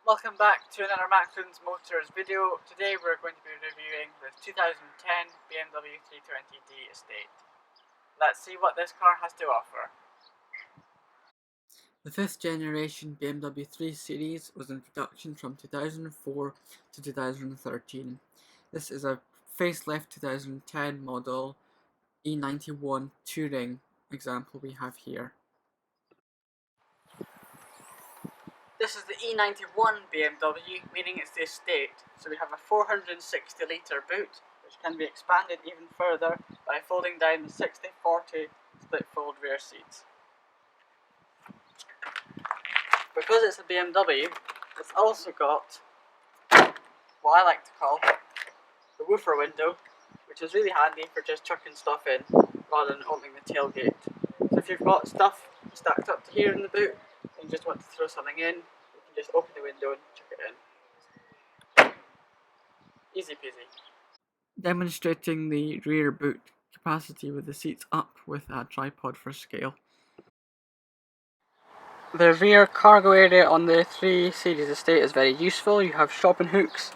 Welcome back to another Mackland's Motors video. Today we're going to be reviewing the 2010 BMW 320d Estate. Let's see what this car has to offer. The 5th generation BMW 3 Series was in production from 2004 to 2013. This is a facelift 2010 model E91 Touring example we have here. This is the E91 BMW, meaning it's the Estate. So we have a 460 litre boot, which can be expanded even further by folding down the 60-40 split fold rear seats. Because it's a BMW, it's also got what I like to call the woofer window, which is really handy for just chucking stuff in rather than opening the tailgate. So if you've got stuff stacked up to here in the boot and you just want to throw something in, you can just open the window and chuck it in. Easy peasy. Demonstrating the rear boot capacity with the seats up with a tripod for scale. The rear cargo area on the 3 Series Estate is very useful. You have shopping hooks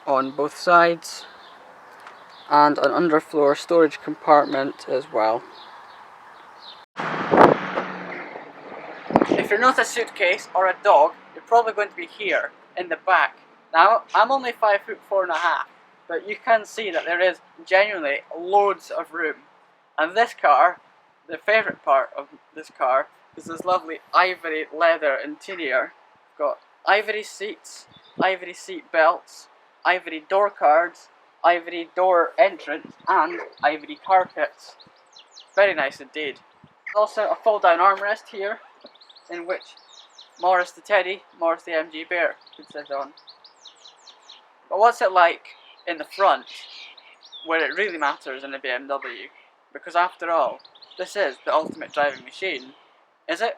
on both sides and an underfloor storage compartment as well. If you're not a suitcase or a dog, you're probably going to be here in the back. Now, I'm only 5'4½", but you can see that there is genuinely loads of room. And this car, the favourite part of this car, is this lovely ivory leather interior. We've got ivory seats, ivory seat belts, ivory door cards, ivory door entrance, and ivory carpets. Very nice indeed. Also a fold down armrest here, in which Morris the Teddy, Morris the MG Bear could sit on. But what's it like in the front, where it really matters in a BMW? Because after all, this is the ultimate driving machine. Is it?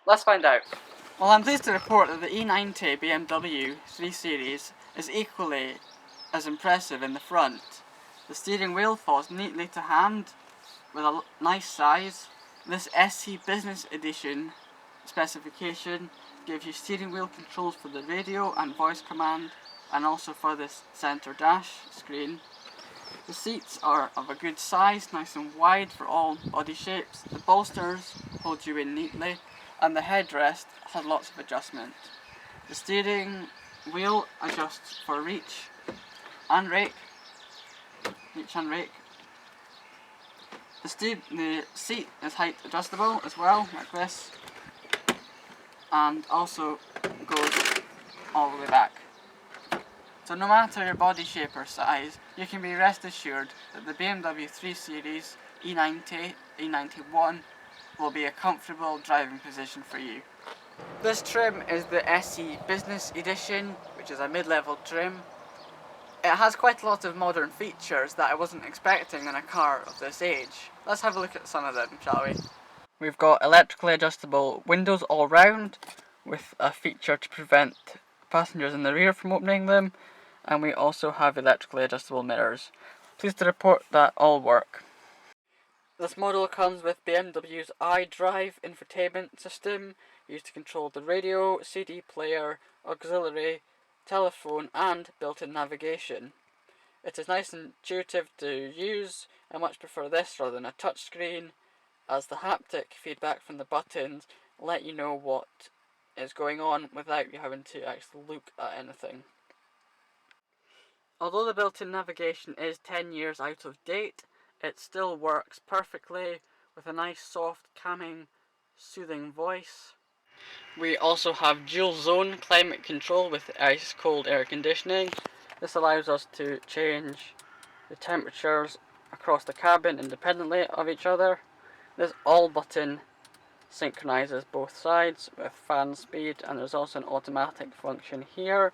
Let's find out. Well, I'm pleased to report that the E90 BMW 3 Series is equally as impressive in the front. The steering wheel falls neatly to hand with a nice size. This SC Business Edition specification gives you steering wheel controls for the radio and voice command, and also for this centre dash screen. The seats are of a good size, nice and wide for all body shapes. The bolsters hold you in neatly, and the headrest has lots of adjustment. The steering wheel adjusts for reach and rake. The seat is height adjustable as well, like this, and also goes all the way back. So no matter your body shape or size, you can be rest assured that the BMW 3 Series E90, E91 will be a comfortable driving position for you. This trim is the SE Business Edition, which is a mid-level trim. It has quite a lot of modern features that I wasn't expecting in a car of this age. Let's have a look at some of them, shall we? We've got electrically adjustable windows all round, with a feature to prevent passengers in the rear from opening them, and we also have electrically adjustable mirrors. Pleased to report that all work. This model comes with BMW's iDrive infotainment system, used to control the radio, CD player, auxiliary, telephone and built-in navigation. It is nice and intuitive to use. I much prefer this rather than a touchscreen, as the haptic feedback from the buttons let you know what is going on without you having to actually look at anything. Although the built-in navigation is 10 years out of date, it still works perfectly with a nice soft, calming, soothing voice. We also have dual zone climate control with ice cold air conditioning. This allows us to change the temperatures across the cabin independently of each other. This all button synchronizes both sides with fan speed, and there's also an automatic function here.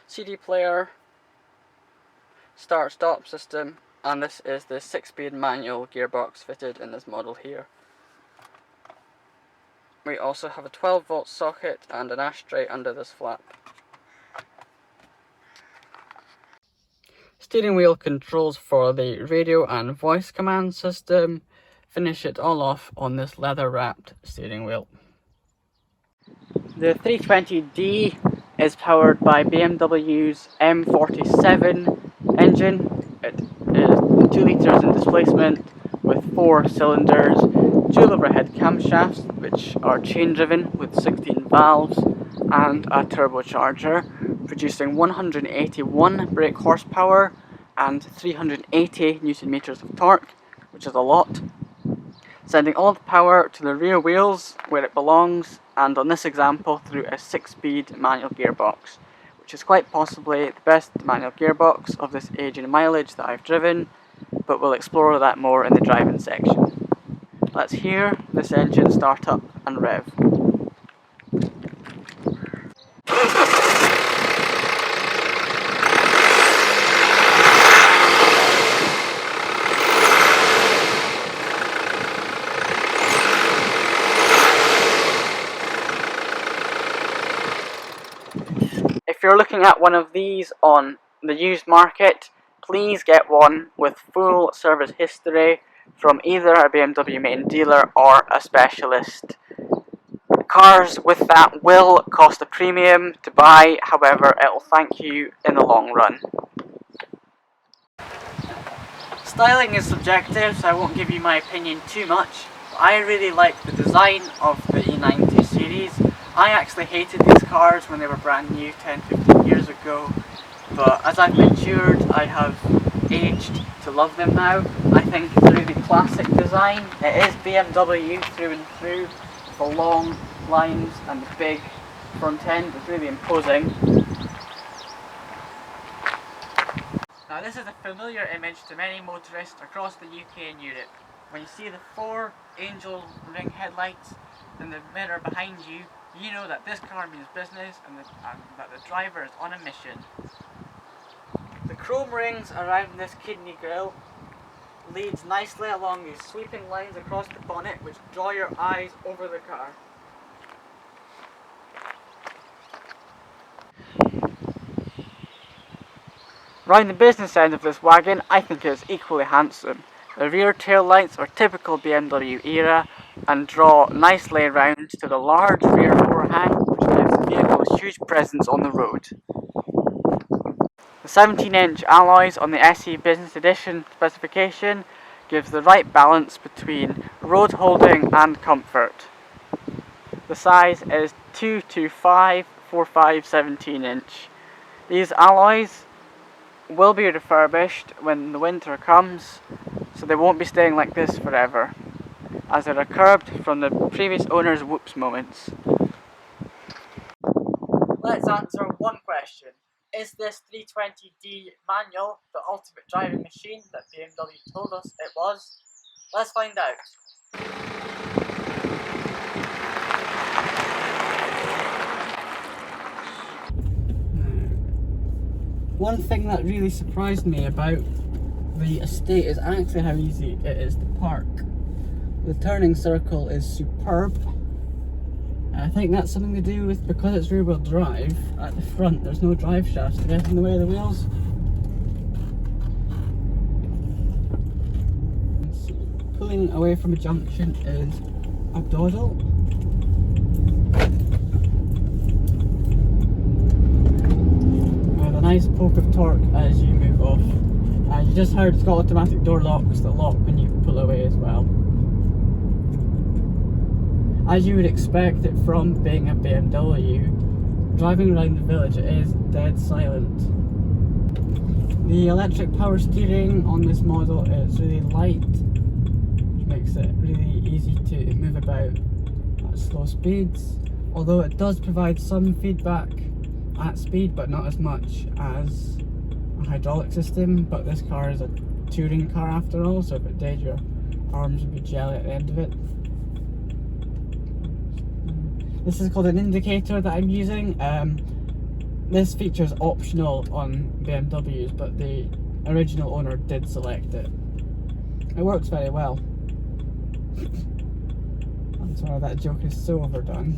CD player, start stop system, and this is the 6-speed manual gearbox fitted in this model here. We also have a 12-volt socket and an ashtray under this flap. Steering wheel controls for the radio and voice command system. Finish it all off on this leather wrapped steering wheel. The 320D is powered by BMW's M47 engine. It is 2 litres in displacement with 4 cylinders, dual overhead camshafts which are chain driven with 16 valves, and a turbocharger producing 181 brake horsepower and 380 Newton meters of torque, which is a lot, sending all the power to the rear wheels where it belongs, and on this example through a 6-speed manual gearbox, which is quite possibly the best manual gearbox of this age and mileage that I've driven, but we'll explore that more in the driving section. Let's hear this engine start up and rev. If you're looking at one of these on the used market, please get one with full service history from either a BMW main dealer or a specialist. Cars with that will cost a premium to buy, however it will thank you in the long run. Styling is subjective, so I won't give you my opinion too much. I really like the design of the E90 series. I actually hated these cars when they were brand new 10-15 years ago, but as I've matured I have aged to love them now. I think it's a really classic design. It is BMW through and through, with the long lines and the big front end. It's really imposing. Now this is a familiar image to many motorists across the UK and Europe. When you see the 4 angel ring headlights in the mirror behind you, you know that this car means business and that the driver is on a mission. The chrome rings around this kidney grille leads nicely along these sweeping lines across the bonnet which draw your eyes over the car. Round the business end of this wagon, I think it is equally handsome. The rear tail lights are typical BMW era and draw nicely round to the large rear overhang, which gives the vehicle a huge presence on the road. The 17-inch alloys on the SE Business Edition specification gives the right balance between road holding and comfort. The size is 225 45 17-inch. These alloys will be refurbished when the winter comes, so they won't be staying like this forever, as they're curbed from the previous owner's whoops moments. Let's answer one question. Is this 320D manual the ultimate driving machine that BMW told us it was? Let's find out. One thing that really surprised me about the estate is actually how easy it is to park. The turning circle is superb. I think that's something to do with, because it's rear wheel drive, at the front there's no drive shafts to get in the way of the wheels. Pulling away from a junction is a doddle. With a nice poke of torque as you move off. You just heard it's got automatic door locks that lock when you pull away as well. As you would expect it from being a BMW, driving around the village it is dead silent. The electric power steering on this model is really light, which makes it really easy to move about at slow speeds, although it does provide some feedback at speed, but not as much as a hydraulic system. But this car is a touring car after all, so if it did, your arms would be jelly at the end of it. This is called an indicator that I'm using. This feature is optional on BMWs, but the original owner did select it. It works very well. I'm sorry, that joke is so overdone.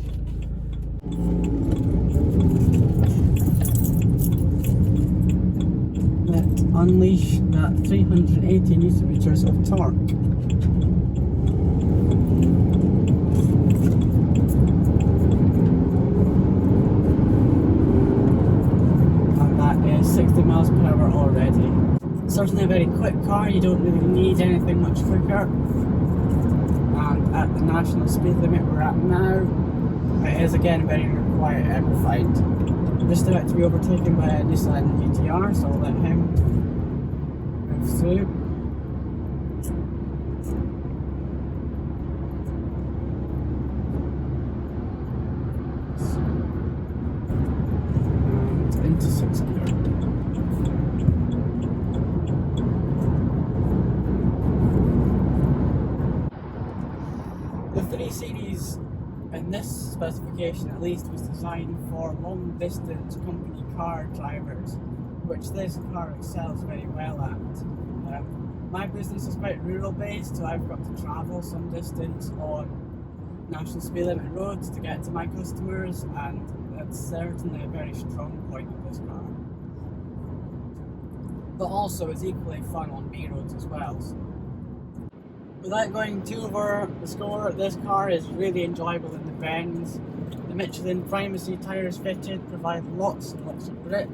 Let's unleash that 380 Newton meters of torque. certainly a very quick car, you don't really need anything much quicker. And at the national speed limit we're at now, it is again very quiet and refined. I'm just about to be overtaken by a Nissan GTR, so I'll let him move through. And into 6th gear. The 3 Series, in this specification at least, was designed for long distance company car drivers, which this car excels very well at. My business is quite rural based, so I've got to travel some distance on national speed limit roads to get to my customers, and that's certainly a very strong point of this car. But also it's equally fun on B roads as well. So without going too over the score, this car is really enjoyable in the bends. The Michelin Primacy tyres fitted provide lots and lots of grip.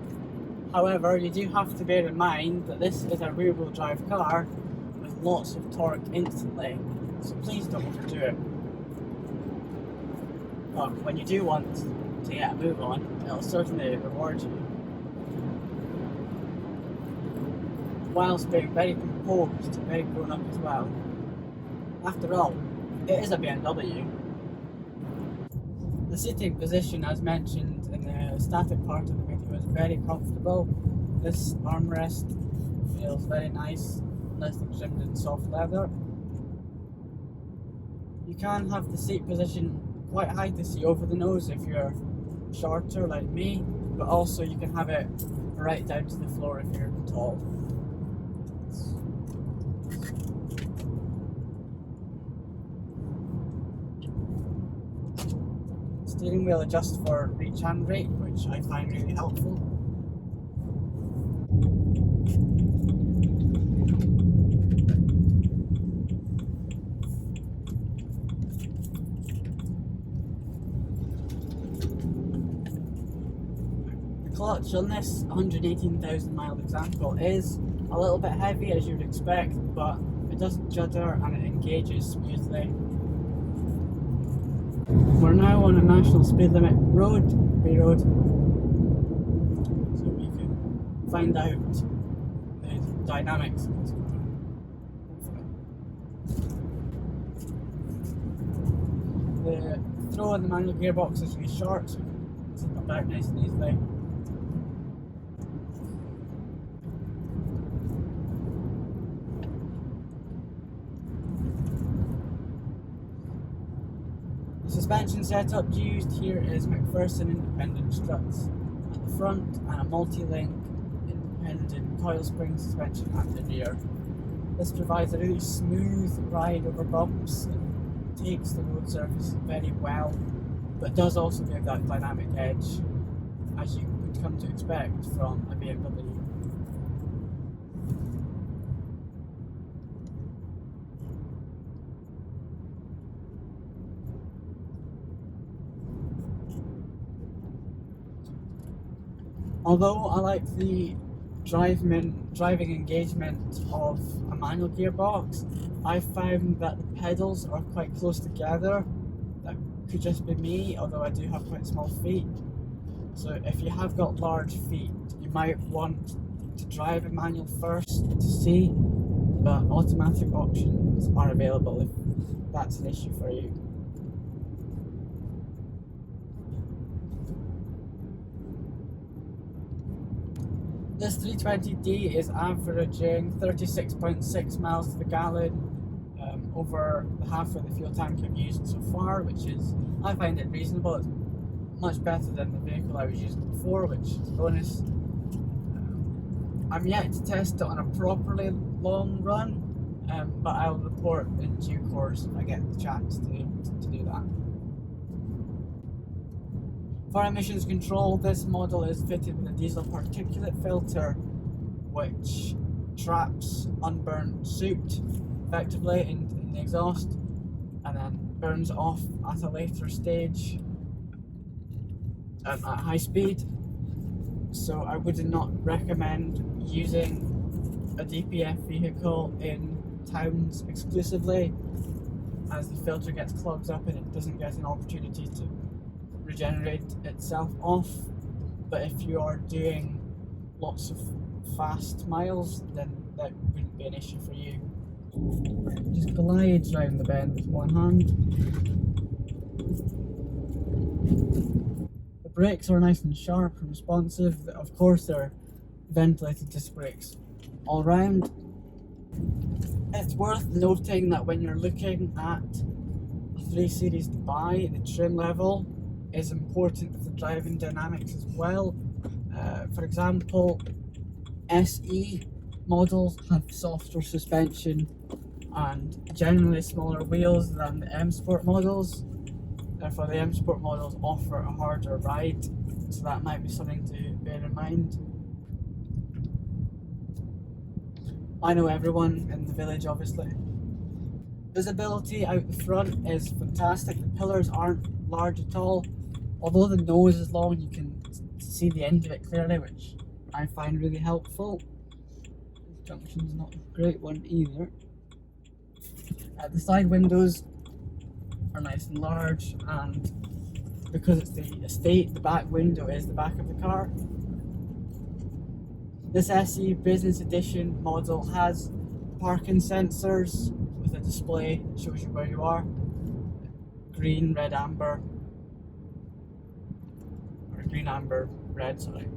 However, you do have to bear in mind that this is a rear-wheel drive car with lots of torque instantly, so please don't overdo it. But when you do want to get a move on, it'll certainly reward you. Whilst being very composed, very grown up as well. After all, it is a BMW. The seating position, as mentioned in the static part of the video, is very comfortable. This armrest feels very nice, nicely trimmed in soft leather. You can have the seat position quite high to see over the nose if you're shorter like me, but also you can have it right down to the floor if you're tall. Steering wheel adjusts for reach and rate, which I find really helpful. The clutch on this 118,000 mile example is a little bit heavy, as you'd expect, but it doesn't judder and it engages smoothly. We're now on a national speed limit road, B road, so we can find out the dynamics of this car. The throw on the manual gearbox is really short, so you can zip it back nice and easily. The suspension setup used here is McPherson independent struts at the front and a multi-link independent coil spring suspension at the rear. This provides a really smooth ride over bumps and takes the road surface very well, but does also give that dynamic edge, as you would come to expect from a BMW. Although I like the driving engagement of a manual gearbox, I found that the pedals are quite close together. That could just be me, although I do have quite small feet. So if you have got large feet, you might want to drive a manual first to see, but automatic options are available if that's an issue for you. This 320D is averaging 36.6 miles to the gallon, over half of the fuel tank I've used so far, which is, I find it reasonable. It's much better than the vehicle I was using before, which is a bonus. I'm yet to test it on a properly long run, but I'll report in due course if I get the chance to do that. For emissions control, this model is fitted with a diesel particulate filter, which traps unburnt soot effectively in the exhaust and then burns off at a later stage at high speed. So I would not recommend using a DPF vehicle in towns exclusively, as the filter gets clogged up and it doesn't get an opportunity to regenerate itself off. But if you are doing lots of fast miles, then that wouldn't be an issue for you. Just glides round the bend with one hand. The brakes are nice and sharp and responsive. Of course, they're ventilated disc brakes all round. It's worth noting that when you're looking at a 3 Series to buy, the trim level is important with the driving dynamics as well. For example, SE models have softer suspension and generally smaller wheels than the M Sport models. Therefore, the M Sport models offer a harder ride, so that might be something to bear in mind. I know everyone in the village, obviously. Visibility out the front is fantastic. The pillars aren't large at all. Although the nose is long, you can see the end of it clearly, which I find really helpful. This junction's not a great one either. The side windows are nice and large, and because it's the estate, the back window is the back of the car. This SE Business Edition model has parking sensors with a display that shows you where you are. Green, red, amber. Or green, amber, red, sorry.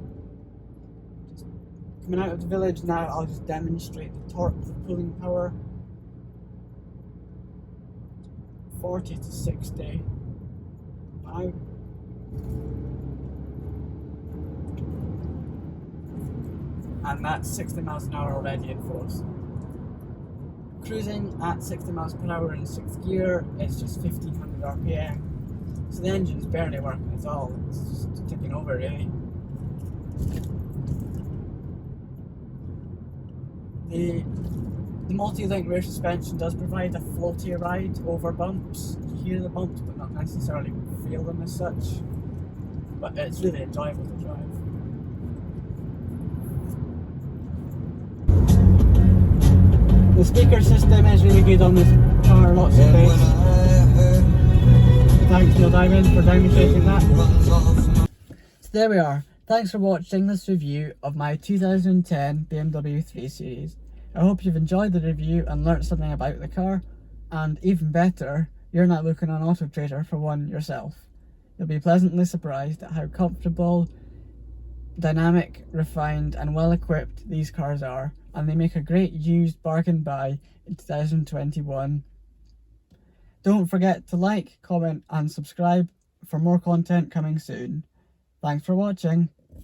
Just coming out of the village now, I'll just demonstrate the torque, the pulling power. 40 to 60. Wow. And that's 60 miles an hour already in force. Cruising at 60 miles per hour in 6th gear is just 1500 RPM. So the engine's barely working at all, it's just ticking over really. The multi-link rear suspension does provide a floatier ride over bumps. You hear the bumps but not necessarily feel them as such. But it's really enjoyable to drive. The speaker system is really good on this car, lots of bass. Thanks Neil Diamond for demonstrating that. So there we are. Thanks for watching this review of my 2010 BMW 3 Series. I hope you've enjoyed the review and learnt something about the car, and even better, you're not looking on Auto Trader for one yourself. You'll be pleasantly surprised at how comfortable, dynamic, refined and well equipped these cars are, and they make a great used bargain buy in 2021. Don't forget to like, comment and subscribe for more content coming soon. Thanks for watching.